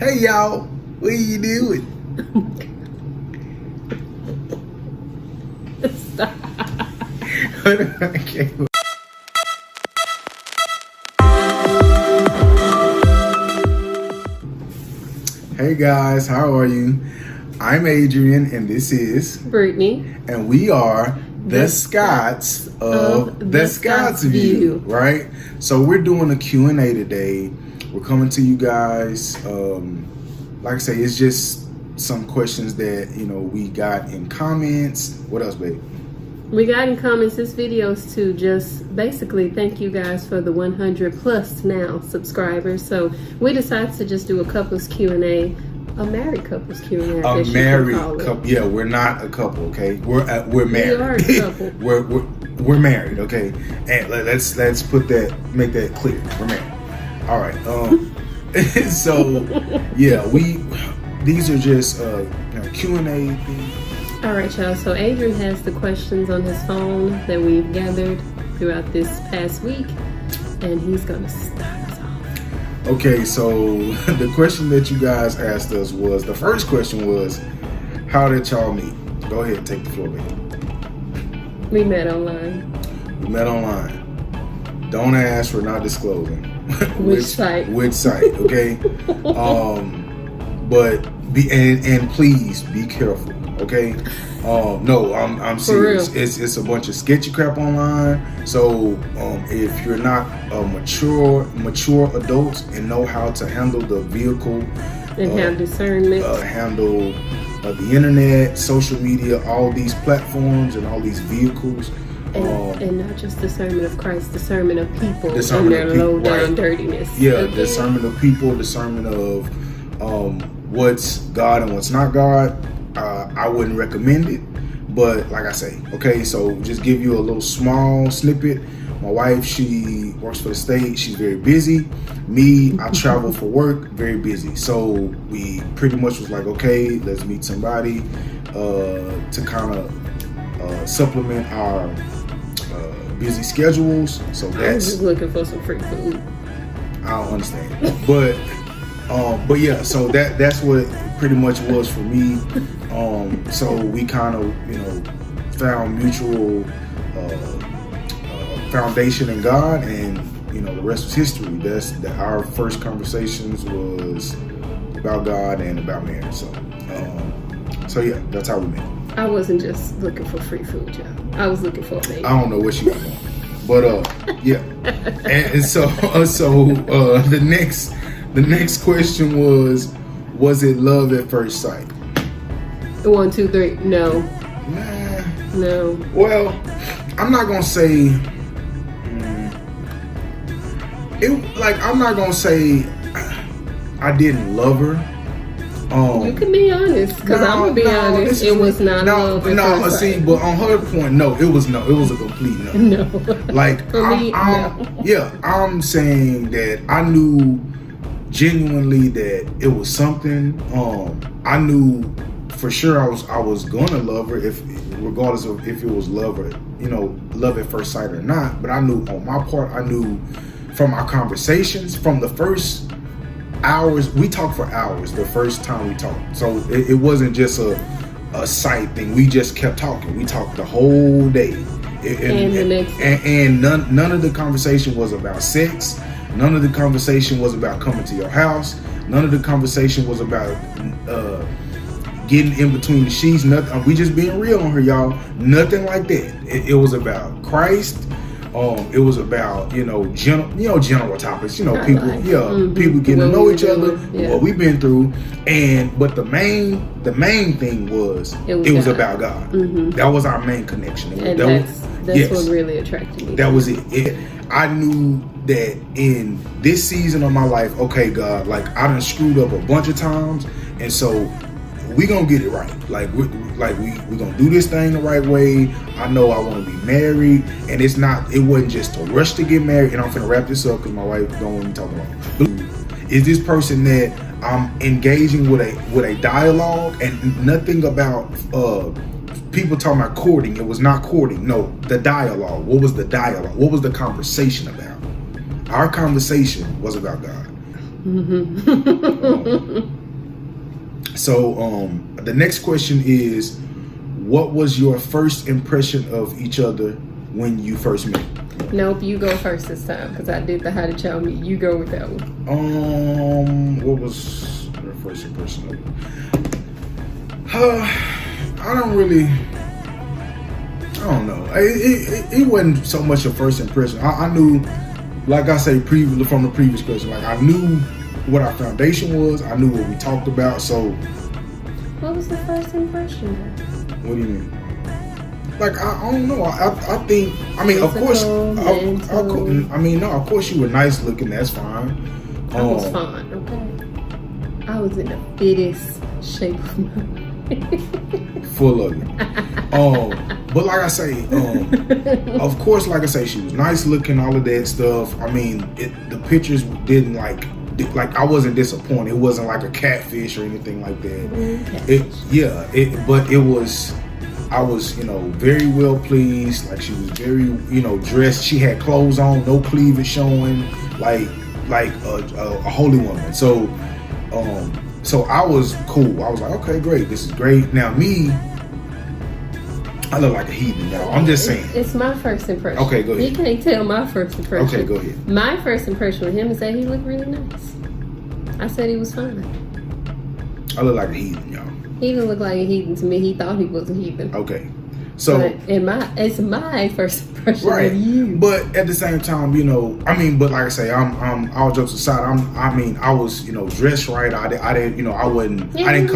Hey y'all, what are you doing? Stop. Okay. Hey guys, how are you? I'm Adrian and this is Brittany. And we are the Scots of the ScottsVIEW, right? So we're doing a Q&A today. We're coming to you guys, like I say, it's just some questions that, we got in comments. What else, baby? We got in comments this videos to just basically thank you guys for the 100 plus now subscribers. So we decided to just do a couples Q&A, a married couples Q&A. A married couple. Yeah, we're not a couple, okay? We're married. We are a couple. we're married, okay? And let's put that, make that clear. We're married. All right. So yeah, these are just Q&A things. All right, y'all. So Adrian has the questions on his phone that we've gathered throughout this past week, and he's gonna start us off. Okay, so the question that you guys asked us was, the first question was, how did y'all meet? Go ahead, take the floor, baby. We met online. We met online. Don't ask, we're not disclosing. Which site? Which site, okay? But please be careful, okay? No, I'm serious. It's a bunch of sketchy crap online. So if you're not a mature adults and know how to handle the vehicle and have discernment, handle the internet, social media, all these platforms and all these vehicles. And not just discernment of Christ, discernment of people and Discernment their low down dirtiness. Yeah, okay? Discernment of people, discernment of what's God and what's not God. I wouldn't recommend it, but like I say, okay, so just give you a little small snippet. My wife, she works for the state. She's very busy. Me, I travel for work, very busy. So we pretty much was like, okay, let's meet somebody to kind of supplement our busy schedules. So I'm that's just looking for some free food. I don't understand, but yeah. So that's what it pretty much was for me. So we kind of found mutual foundation in God, and the rest was history. Our first conversations was about God and about marriage. So yeah, that's how we met. I wasn't just looking for free food, y'all. I was looking for a mate. I don't know what she got on, but yeah. And so the next question was it love at first sight? 1, 2, 3. No. Nah. No. Well, I'm not gonna say I'm not gonna say I didn't love her. You can be honest, because I'm gonna be honest. It was not love at first sight. See, but on her point, no, it was no. It was a complete no. No. Like I'm saying that I knew genuinely that it was something. I knew for sure I was gonna love her, regardless of if it was love or love at first sight or not. But I knew on my part, I knew from our conversations, from the first hours, we talked for hours the first time we talked. So it wasn't just a sight thing. We just kept talking. We talked the whole day. And none of the conversation was about sex. None of the conversation was about coming to your house. None of the conversation was about getting in between the sheets. Nothing. We just being real on her, y'all. Nothing like that. It was about Christ. It was about general topics. People people getting to know each other, what we've been through, but the main thing was it was about God. Mm-hmm. That was our main connection. That's what really attracted me. That was it. I knew that in this season of my life, okay, God, like I done screwed up a bunch of times, and so we gonna get it right. Like we gonna do this thing the right way. I know I want to be married, and it wasn't just a rush to get married. And I'm finna wrap this up because my wife don't want me talking about. Is this person that I'm engaging with a dialogue, and nothing about people talking about courting. It was not courting. No, the dialogue. What was the dialogue? What was the conversation about? Our conversation was about God. So the next question is, what was your first impression of each other when you first met? Nope, you go first this time because I did the how did y'all meet. You go with that one. What was your first impression of it? I don't know. It wasn't so much a first impression. I knew, like I say from the previous question, like I knew what our foundation was. I knew what we talked about. So, what was the first impression? What do you mean? Like I don't know. I think. I mean, of course. Of course you were nice looking. That's fine. I was fine. Okay. I was in the fittest shape of my life. Full of it. But like I say, of course, like I say, she was nice looking, all of that stuff. I mean, the pictures didn't like I wasn't disappointed. It wasn't like a catfish or anything like that. But it was. I was, very well pleased. Like she was very, dressed. She had clothes on, no cleavage showing, like a holy woman. So I was cool. I was like, okay, great. This is great. Now me, I look like a heathen, y'all. I'm just saying. It's my first impression. Okay, go ahead. You can't tell my first impression. Okay, go ahead. My first impression with him is that he looked really nice. I said he was fine. I look like a heathen, y'all. He didn't look like a heathen to me. He thought he was a heathen. Okay. So it's my first impression right. of you. But at the same time, but like I say, I'm all jokes aside, I was, dressed right. I didn't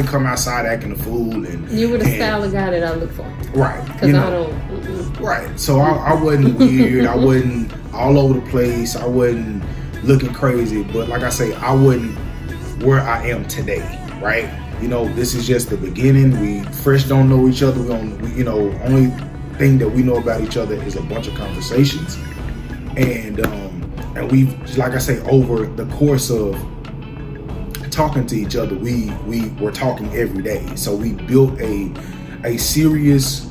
come outside acting a fool and you were the style of guy that I look for. Right. Because I don't. Right. So I wasn't weird. I wasn't all over the place. I wasn't looking crazy. But like I say, I wasn't where I am today. Right. This is just the beginning. We fresh don't know each other. Only thing that we know about each other is a bunch of conversations, and we've, like I say, over the course of talking to each other, we were talking every day. So we built a serious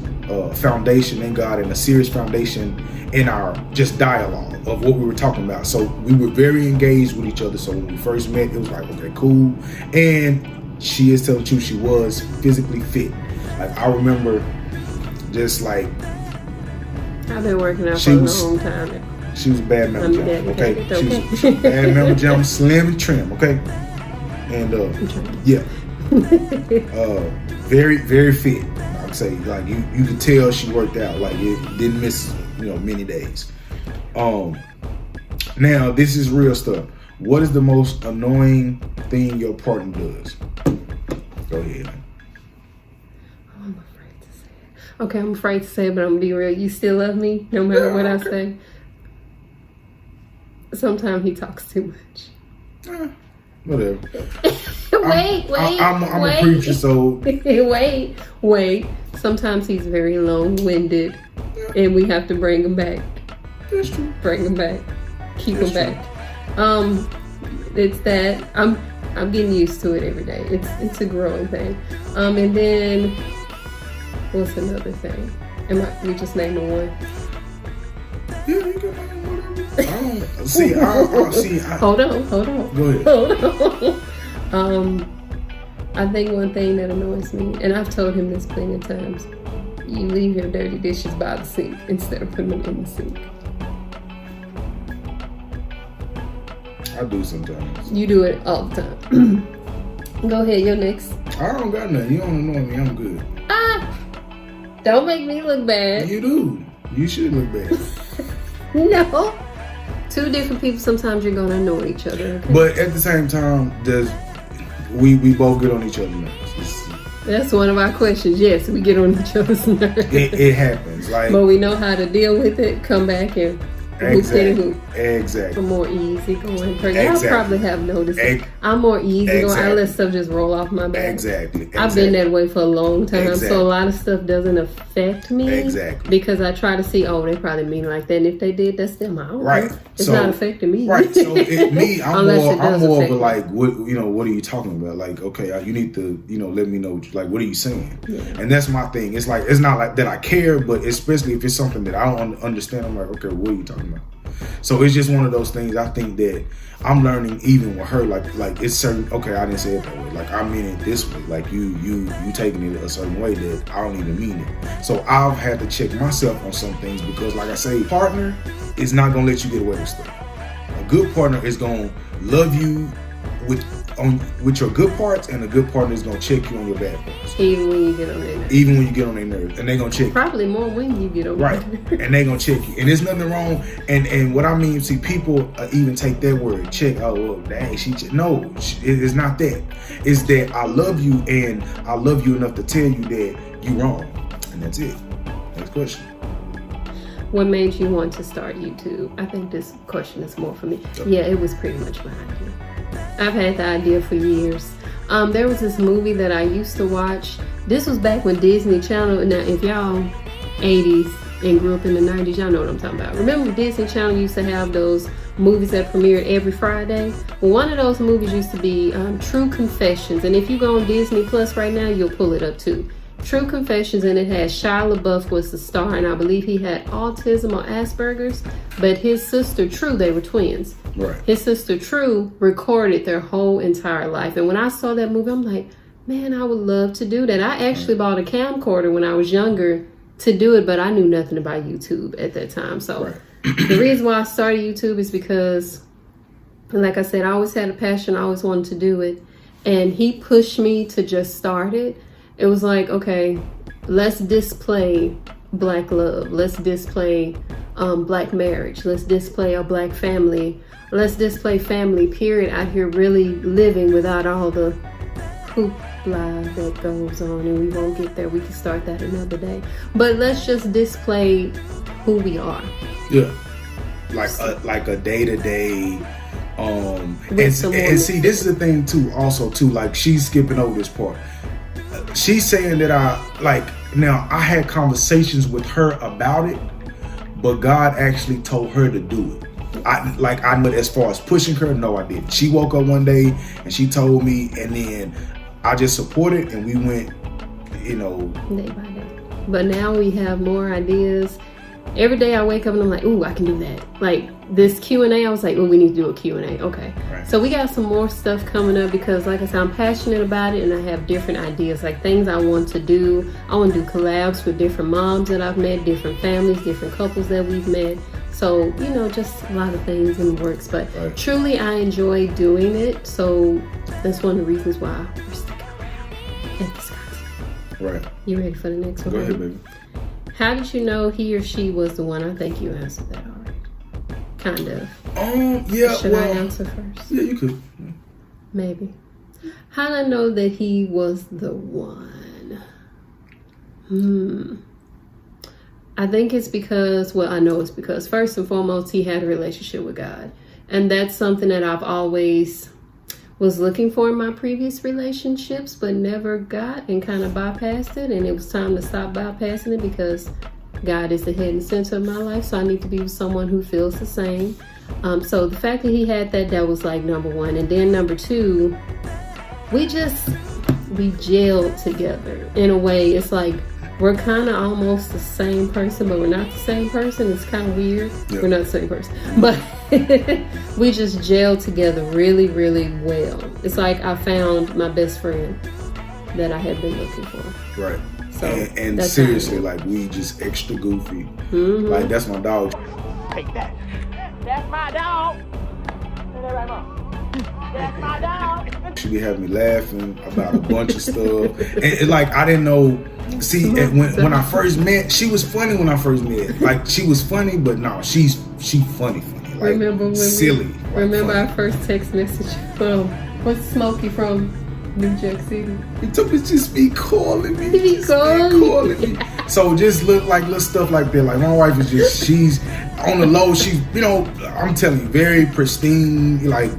foundation in God and a serious foundation in our just dialogue of what we were talking about. So we were very engaged with each other. So when we first met, it was like, okay, cool, and she is telling the truth. She was physically fit. Like I remember, just like I've been working out for a long time. She was a bad member jam. Okay, she was a bad member jam, slim and trim. Okay, and very very fit. I'd say like you could tell she worked out. Like it didn't miss many days. Now this is real stuff. What is the most annoying thing your partner does? Go ahead. I'm afraid to say it. Okay, I'm afraid to say it, but I'm gonna be real. You still love me, no matter what I say. Sometimes he talks too much. Whatever. Wait. I'm a preacher, so wait. Sometimes he's very long-winded, and we have to bring him back. That's true. Bring him back. Keep him back. It's that I'm getting used to it every day. It's a growing thing. And then what's another thing? We just named one. Yeah, you can name whatever. Hold on. Go ahead. Hold on. I think one thing that annoys me, and I've told him this plenty of times, you leave your dirty dishes by the sink instead of putting them in the sink. I do sometimes. You do it all the time. Go ahead, you're next. I don't got nothing. You don't know me. I'm good. Don't make me look bad. You do. You should look bad. No. Two different people, sometimes you're going to annoy each other. Okay? But at the same time, we both get on each other's nerves. That's one of our questions. Yes, we get on each other's nerves. It happens. But we know how to deal with it, come back and Exactly. I'm more easygoing person. Y'all probably have noticed it. I'm more easygoing. I let stuff just roll off my back. Exactly. I've been that way for a long time, so a lot of stuff doesn't affect me. Exactly. Because I try to see, they probably mean like that. And if they did, that's them. I don't know. It's not affecting me. Right. So I'm more of a like, what are you talking about? Like, okay, you need to, let me know. Like, what are you saying? Yeah. And that's my thing. It's like, it's not like that I care, but especially if it's something that I don't understand, I'm like, okay, what are you talking about? So it's just one of those things. I think that I'm learning even with her, like it's certain. Okay, I didn't say it that way. Like I mean it this way. Like you taking it a certain way that I don't even mean it. So I've had to check myself on some things because, like I say, partner is not gonna let you get away with stuff. A good partner is gonna love you with your good parts, and a good partner is gonna check you on your bad parts. Even when you get on their nerves. Even when you get on their nerves, and they gonna check. Probably more when you get on right, their nerves. and they gonna check you. And there's nothing wrong. And what I mean, see, people even take that word check. Oh, well, dang, no, it's not that. It's that I love you, and I love you enough to tell you that you wrong, and that's it. Next question. What made you want to start YouTube? I think this question is more for me. Okay. Yeah, it was pretty much my idea. I've had the idea for years. There was this movie that I used to watch. This was back when Disney Channel, now if y'all 80s and grew up in the 90s, y'all know what I'm talking about. Remember Disney Channel used to have those movies that premiered every Friday? Well, one of those movies used to be True Confessions. And if you go on Disney Plus right now, you'll pull it up too. True Confessions, and it had Shia LaBeouf was the star, and I believe he had autism or Asperger's, but his sister True, they were twins. Right. His sister True recorded their whole entire life, and when I saw that movie, I'm like, man, I would love to do that. I actually bought a camcorder when I was younger to do it, but I knew nothing about YouTube at that time. So the reason why I started YouTube is because, like I said, I always had a passion. I always wanted to do it, and he pushed me to just start it. It was like, okay, let's display Black love. Let's display Black marriage. Let's display a Black family. Let's display family, period, out here really living without all the hoopla that goes on. And we won't get there. We can start that another day. But let's just display who we are. Yeah. Like a day-to-day. And see, this is the thing too, also too, like she's skipping over this part. She's saying that now I had conversations with her about it, but God actually told her to do it. I know as far as pushing her, no, I didn't. She woke up one day and she told me, and then I just supported, and we went, day by day. But now we have more ideas. Every day I wake up and I'm like, ooh, I can do that. Like this Q&A, I was like, oh, we need to do a Q&A. Okay. Right. So we got some more stuff coming up because, like I said, I'm passionate about it and I have different ideas, like things I want to do. I want to do collabs with different moms that I've met, different families, different couples that we've met. So, just a lot of things in the works. But truly, I enjoy doing it. So that's one of the reasons why we're sticking around at the ScottsVIEW. Right. You ready for the next one? Go ahead, baby. How did you know he or she was the one? I think you answered that already. Kind of. Yeah. Should I answer first? Yeah, you could. Yeah. Maybe. How did I know that he was the one? I think it's because, I know it's because first and foremost, he had a relationship with God. And that's something that I've always was looking for in my previous relationships, but never got and kind of bypassed it. And it was time to stop bypassing it because God is the head and center of my life. So I need to be with someone who feels the same. So the fact that he had that was like number one. And then number two, we gelled together in a way. It's like we're kind of almost the same person, but we're not the same person. It's kind of weird. Yep. We're not the same person, but we just gelled together really, really well. It's like I found my best friend that I had been looking for. Right. So and seriously, like we just extra goofy. Mm-hmm. Like that's my dog. Take that. That's my dog. Say that right, Mom. That's my dog. She be having me laughing about a bunch of stuff, and like I didn't know. See, when I first met, she was funny when I first met. Like she was funny, but no, she funny. Like, remember when silly. Remember our first text message from what's Smokey from New Jack City? He told me just be calling me. Be calling me. So just look like little stuff like that. Like my wife is just she's on the low. She's I'm telling you, very pristine, like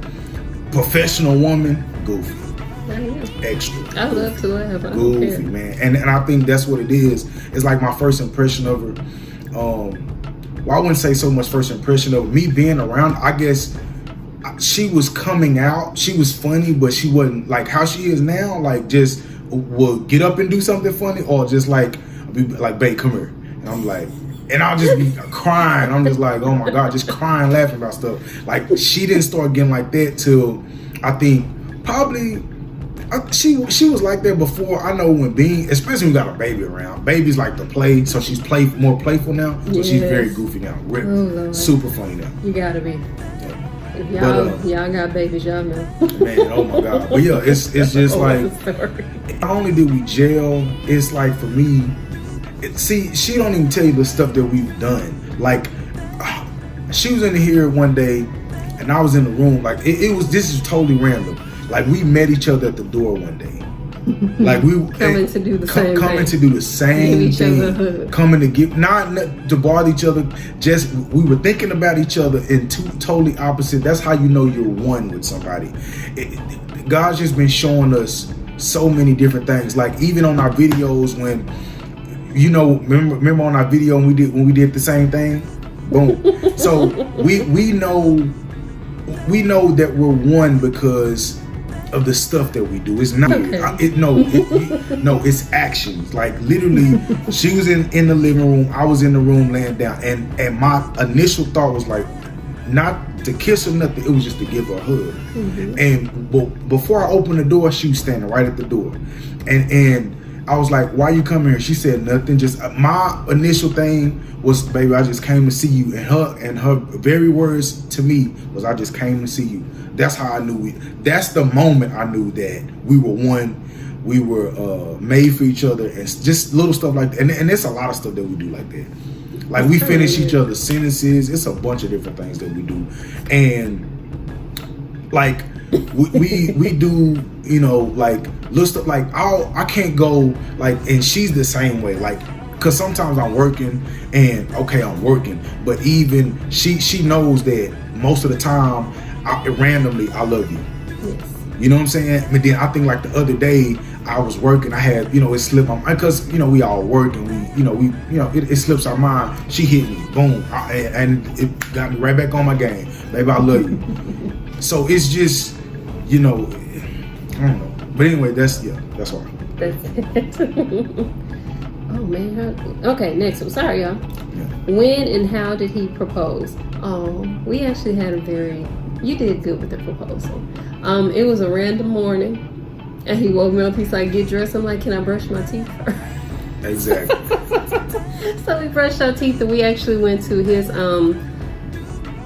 professional woman, goofy. Extra. I love to laugh. I goofy, don't care. Man. And I think that's what it is. It's like my first impression of her. Well, I wouldn't say so much first impression of me being around. I guess she was coming out. She was funny, but she wasn't like how she is now. Like just will get up and do something funny, or just like be like, babe, come here. And I'm like, And I'll just be crying. I'm just like, oh my God, just crying, laughing about stuff. Like, she didn't start getting like that till, I think, probably, she was like that before. I know when being, especially when we got a baby around. Babies like to play, so she's more playful now. So she's very goofy now. Super funny now. You gotta be. If y'all got babies, y'all know. Man, oh my God. But yeah, it's just like, not only did we jail, it's like for me, see, she don't even tell you the stuff that we've done. Like, she was in here one day, and I was in the room. Like, this is totally random. Like, we met each other at the door one day. Like, we coming to do the same thing. Coming to give, not to bother each other. Just we were thinking about each other in two totally opposite. That's how you know you're one with somebody. God's just been showing us so many different things. Like, even on our videos, when remember on our video when we did the same thing, boom. So we know that we're one because of the stuff that we do. It's not it's actions. Like, literally, she was in the living room, I was in the room laying down, and my initial thought was like, not to kiss her, nothing. It was just to give her a hug. And before I opened the door, she was standing right at the door, and I was like, why you come here? She said nothing. Just my initial thing was, baby, I just came to see you. And her very words to me was, I just came to see you. That's how I knew that's the moment I knew that we were one. We were made for each other, and just little stuff like that. And there's a lot of stuff that we do like that. Like, we finish each other's sentences. It's a bunch of different things that we do. And like, we do, like little stuff. Like, I can't go like, and she's the same way. Like, cause sometimes I'm working, and I'm working, but even she knows that most of the time, randomly, I love you. Yes. You know what I'm saying? But then I think, like, the other day I was working, I had, it slipped my mind, cause we all work, and it slips our mind. She hit me, boom, and it got me right back on my game. Baby, I love you. So it's just, I don't know. But anyway, that's all. That's it. Oh man. Okay, next one. Sorry, y'all. Yeah. When and how did he propose? We actually had you did good with the proposal. It was a random morning, and he woke me up. He's like, get dressed. I'm like, can I brush my teeth first? Exactly. So we brushed our teeth, and we actually went to his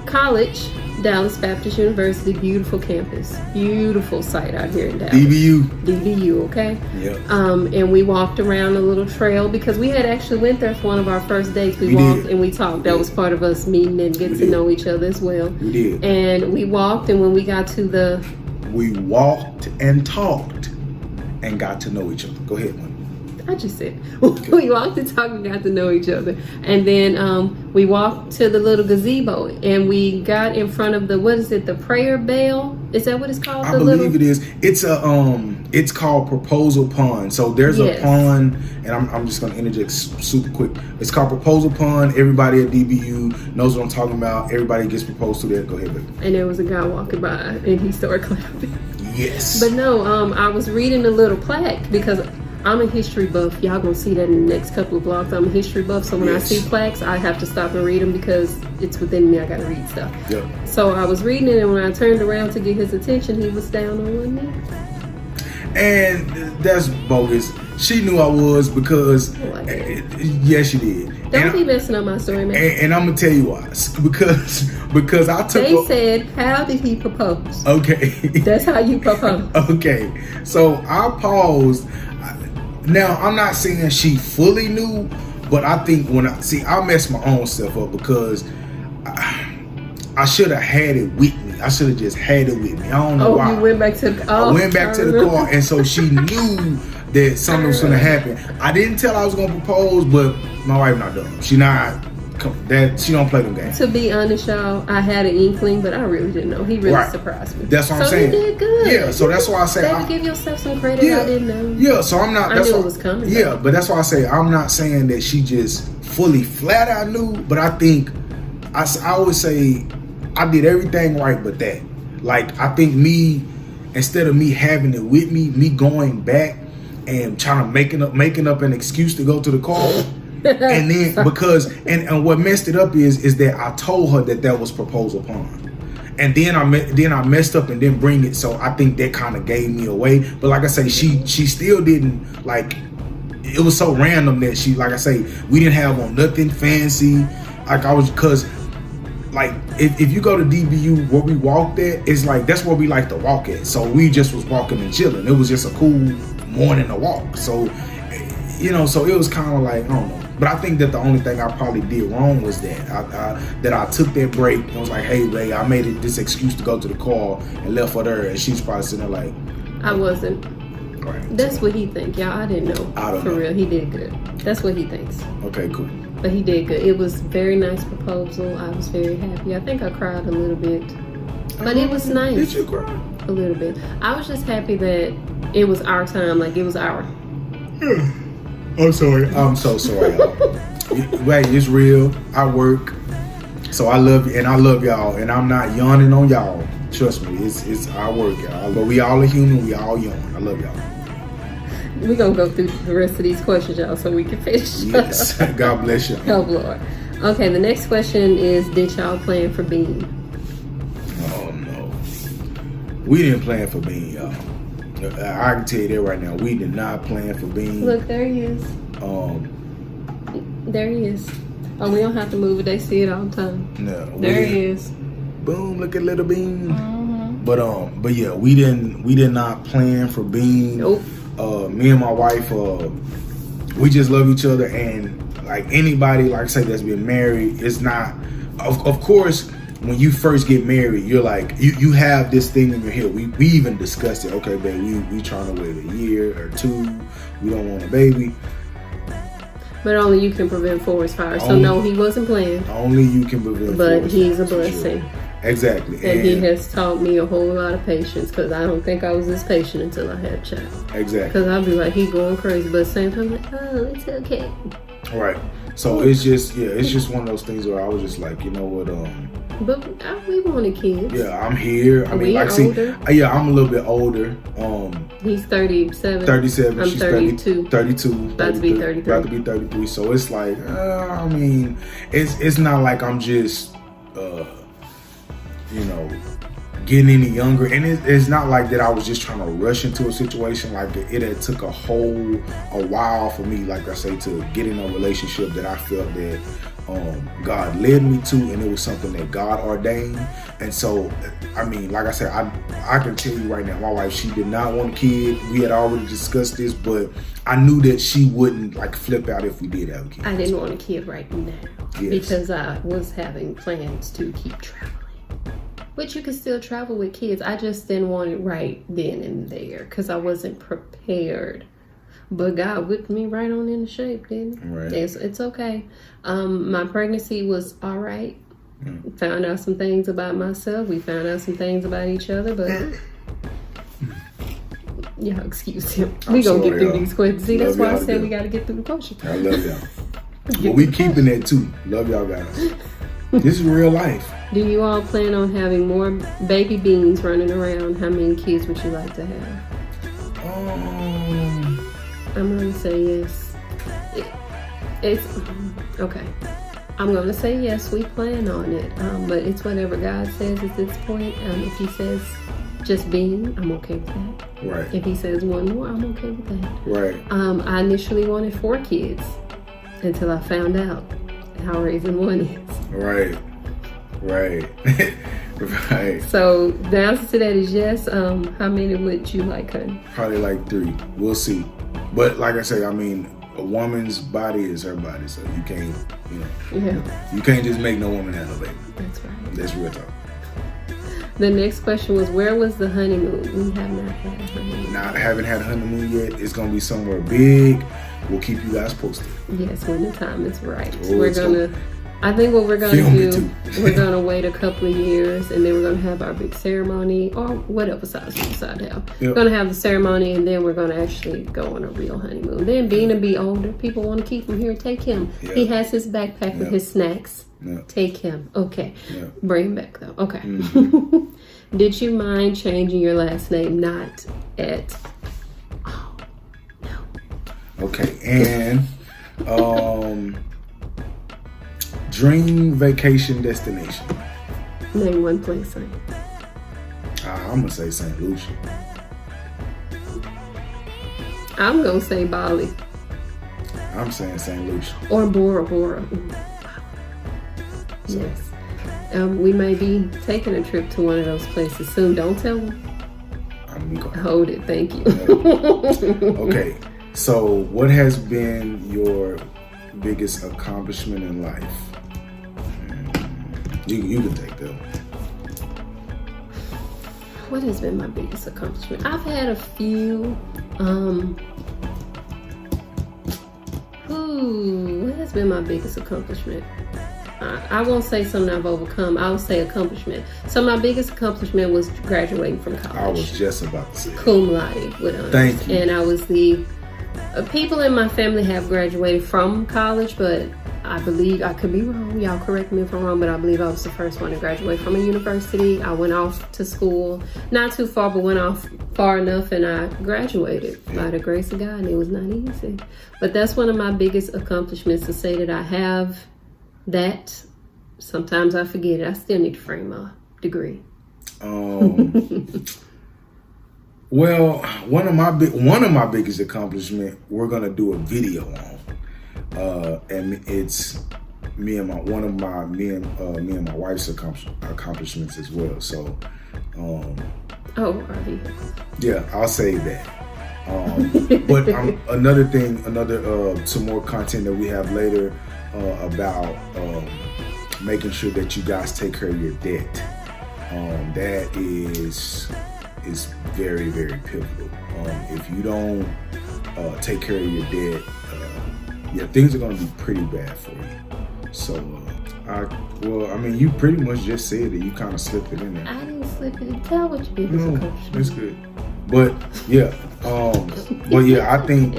college, Dallas Baptist University. Beautiful campus, beautiful site out here in Dallas. DBU, okay. Yeah. And we walked around a little trail, because we had actually went there for one of our first dates. We walked and we talked. That was part of us meeting and getting to know each other as well. We did. And we walked, and when we got to we walked and talked and got to know each other. Go ahead, man. I just said, we walked and talked and got to know each other. And then we walked to the little gazebo, and we got in front of the prayer bell? Is that what it's called? I believe it is. It's called Proposal Pond. So there's a pond, and I'm just going to interject super quick. It's called Proposal Pond. Everybody at DBU knows what I'm talking about. Everybody gets proposed to there. Go ahead, baby. And there was a guy walking by, and he started clapping. Yes. But no, I was reading a little plaque, because I'm a history buff. Y'all gonna see that in the next couple of vlogs. I'm a history buff, so when I see plaques, I have to stop and read them, because it's within me. I gotta read stuff. Yep. So I was reading it, and when I turned around to get his attention, he was down on one knee. And that's bogus. She knew I was, because yes, she did. Don't be messing up my story, man. And I'm gonna tell you why. Because I took. They said, how did he propose? Okay. That's how you propose. Okay. So I paused. Now, I'm not saying she fully knew, but I think I messed my own self up, because I should have had it with me. I should have just had it with me. I don't know why. You went back to the car. I went back to the car, and so she knew that something was going to happen. I didn't tell her I was going to propose, but my wife not dumb. She don't play them games. To be honest, y'all, I had an inkling, but I really didn't know. He really surprised me. That's what I'm saying. So you did good. Yeah, so that's why I say, Baby, give yourself some credit. I didn't know. Yeah, so I'm not. I knew it was coming. Yeah, but that's why I say, I'm not saying that she just fully flat out knew, but I think I always say I did everything right, but that. Like, I think instead of me having it with me going back and trying to making up an excuse to go to the car, And then because and what messed it up is that I told her that was proposal upon. And then I messed up and didn't bring it, so I think that kind of gave me away. But like I say, she still didn't like. It was so random that she, like I say, we didn't have on nothing fancy. Like I was, cause like if you go to DBU where we walked at, it's like that's where we like to walk at. So we just was walking and chilling. It was just a cool morning to walk. So so it was kind of like I don't know. But I think that the only thing I probably did wrong was that I took that break and was like, hey, babe, I made it this excuse to go to the car and left her there, and she's probably sitting there like, I wasn't. Right. That's what he think, y'all. I didn't know. I don't know. For real, he did good. That's what he thinks. Okay, cool. But he did good. It was very nice proposal. I was very happy. I think I cried a little bit, but it was nice. Did you cry? A little bit. I was just happy that it was our time. Like it was our. I'm sorry. I'm so sorry. Wait, it's real. I work, so I love you, and I love y'all, and I'm not yawning on y'all. Trust me, it's our work, y'all. But we all are human. We all yawn. I love y'all. We're gonna go through the rest of these questions, y'all, so we can finish. Yes. God bless you. Oh Lord. Okay, the next question is: did y'all plan for Bean? Oh no, we didn't plan for Bean, y'all. I can tell you that right now. We did not plan for Bean. Look, there he is. There he is. Oh, we don't have to move it. They see it all the time. No. There he is. Boom! Look at little Bean. But yeah, we did not plan for Bean. Nope. Me and my wife, we just love each other, and like anybody, like I say, that's been married, it's not. Of course, when you first get married, you're like you have this thing in your head. We even discussed it. Okay, babe, we trying to wait a year or two. We don't want a baby. But only you can prevent forest fires. So no, he wasn't playing. Only you can prevent. But he's a fires, blessing. Sure. Exactly. And he has taught me a whole lot of patience, because I don't think I was this patient until I had a child. Exactly. Because I'd be like, he going crazy, but at the same time, like, oh, it's okay. Right. So it's just one of those things where I was just like, you know what, But we wanted kids. yeah, I'm here. I mean, like, older. yeah, I'm a little bit older. He's 37. 37. I'm She's 32. 32. About to be 33. About to be 33. So it's like, I mean, it's not like I'm just, getting any younger. And it's not like that I was just trying to rush into a situation. Like it had took a while for me, like I say, to get in a relationship that I felt that God led me to, and it was something that God ordained. And so, I mean, like I said, I can tell you right now, my wife, she did not want a kid. We had already discussed this, but I knew that she wouldn't like flip out if we did have a kid. I didn't want a kid right now, yes, because I was having plans to keep traveling. Which you can still travel with kids. I just didn't want it right then and there, because I wasn't prepared. But God whipped me right on into shape, didn't he? Right. It's okay. My pregnancy was all right. Found out some things about myself. We found out some things about each other, but yeah, excuse him. We gonna get through these questions. See, that's why I said we gotta get through the questions. I love y'all. But we keeping that too. Love y'all guys. This is real life. Do you all plan on having more baby beans running around? How many kids would you like to have? I'm gonna say yes. It's okay. I'm gonna say yes. We plan on it, but it's whatever God says at this point. If He says just being, I'm okay with that. Right. If He says one more, I'm okay with that. Right. I initially wanted 4 kids until I found out how raising one is. Right. Right. Right. So the answer to that is yes. How many would you like, honey? Probably like 3. We'll see. But like I say, I mean, a woman's body is her body, so you can't, you can't just make no woman have a baby. That's right. That's real talk. The next question was, where was the honeymoon? We have not had a honeymoon. Haven't had a honeymoon yet. It's gonna be somewhere big. We'll keep you guys posted. Yes, when the time is right. Oh, I think what we're gonna Film it do, too. we're gonna wait a couple of years, and then we're gonna have our big ceremony, or whatever size we decide to have. Yep. We're gonna have the ceremony, and then we're gonna actually go on a real honeymoon. Then being to be older, people want to keep him here. Take him. Yep. He has his backpack with his snacks. Yep. Take him. Okay. Yep. Bring him back though. Okay. Mm-hmm. Did you mind changing your last name? Not at. Oh no. Okay, and Dream vacation destination. Name one place. I'm gonna say St. Lucia. I'm gonna say Bali I'm saying St. Lucia. or Bora Bora. So, Yes. We may be taking a trip to one of those places soon. Don't tell them. Hold it. Thank you. Okay. So, what has been your biggest accomplishment in life? You can take that one. What has been my biggest accomplishment? I've had a few. What has been my biggest accomplishment? I won't say something I've overcome. I'll say accomplishment. So my biggest accomplishment was graduating from college. I was just about to say that. Cum laude with honors. Thank you. And I was the people in my family have graduated from college, but I believe, I could be wrong, y'all correct me if I'm wrong, but I believe I was the first one to graduate from a university. I went off to school, not too far, but went off far enough, and I graduated by the grace of God, and it was not easy. But that's one of my biggest accomplishments, to say that I have that. Sometimes I forget it. I still need to frame my degree. Well, one of my biggest accomplishments, we're gonna do a video on. And it's me and my wife's accomplishments as well. So, yeah, I'll say that. But some more content that we have later about making sure that you guys take care of your debt. That is very, very pivotal. If you don't take care of your debt, things are going to be pretty bad for you. So, you pretty much just said it. You kind of slipped it in there. I didn't slip it. Tell what you did. No, that's good. But yeah, I think,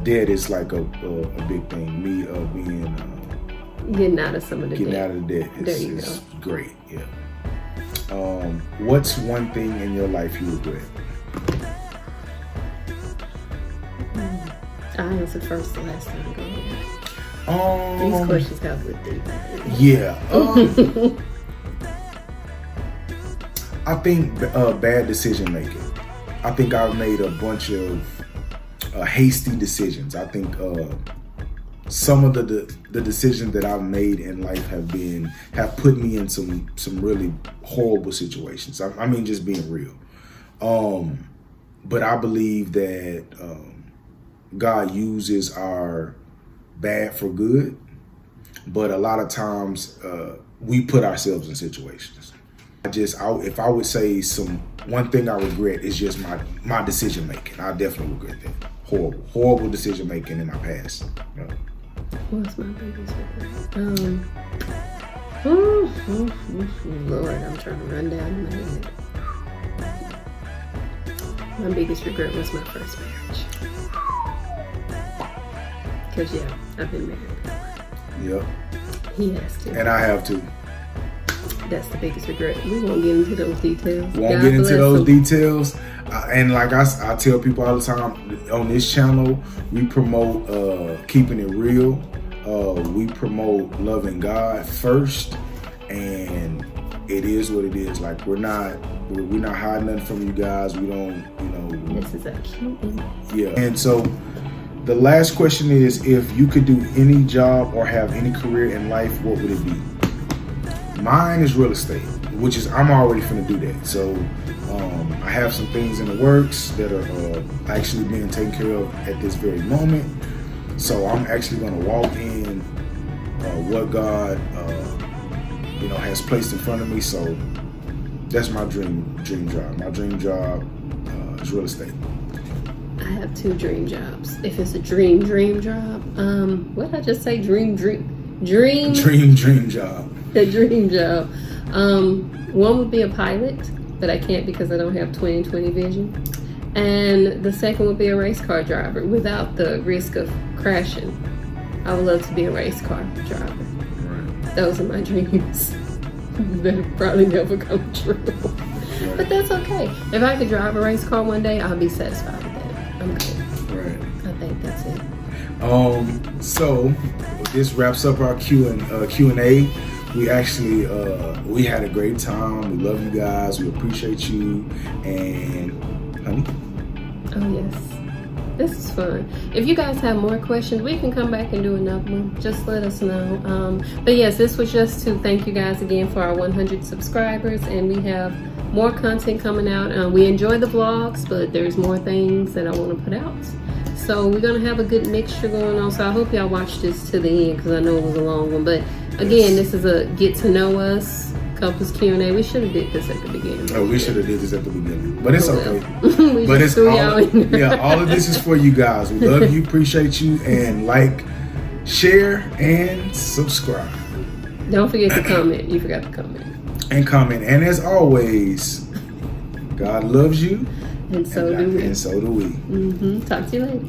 debt is like a big thing. Me being getting out of some of the getting debt. out of the debt is great. Yeah. What's one thing in your life you regret? I answered first the last time. Go ahead. These questions got good deep. Yeah. I think bad decision making. I think I've made a bunch of hasty decisions. I think some of the decisions that I've made in life have put me in some really horrible situations. I mean, just being real. But I believe that God uses our bad for good, but a lot of times we put ourselves in situations. If I would say one thing I regret is just my decision making. I definitely regret that. Horrible decision making in my past. What's my biggest regret? Lord, I'm trying to run down in my head. My biggest regret was my first marriage. Because, I've been married before. Yep. He has to. And I have to. That's the biggest regret. We won't get into those details. Details. And like I tell people all the time, on this channel, we promote keeping it real. We promote loving God first. And it is what it is. Like, we're not hiding nothing from you guys. We don't, This is a cute one. Yeah. And so, the last question is, if you could do any job or have any career in life, what would it be? Mine is real estate, which is, I'm already finna do that. So I have some things in the works that are actually being taken care of at this very moment. So I'm actually gonna walk in what God has placed in front of me. So that's my dream job. My dream job is real estate. I have two dream jobs. If it's a dream job, what did I just say? Dream job. A dream job. One would be a pilot, but I can't because I don't have 20/20 vision. And the second would be a race car driver without the risk of crashing. I would love to be a race car driver. Right. Those are my dreams. That'll probably never come true. Right. But that's okay. If I could drive a race car one day, I'll be satisfied with that. I'm good. Right. I think that's it. So this wraps up our Q&A. We actually we had a great time. We love you guys. We appreciate you. And honey. Oh yes, this is fun. If you guys have more questions, we can come back and do another one. Just let us know. But yes, this was just to thank you guys again for our 100 subscribers, and we have more content coming out. We enjoy the vlogs, but there's more things that I want to put out. So we're gonna have a good mixture going on. So I hope y'all watch this to the end because I know it was a long one. But again, this is a get to know us couples Q&A. We should have did this at the beginning. Oh, we should have did this at the beginning, but it's okay. But it's all, all of this is for you guys. We love you, appreciate you, and like, share, and subscribe. Don't forget to comment. You forgot to comment. And comment. And as always, God loves you. And so do we. And so do we. Talk to you later.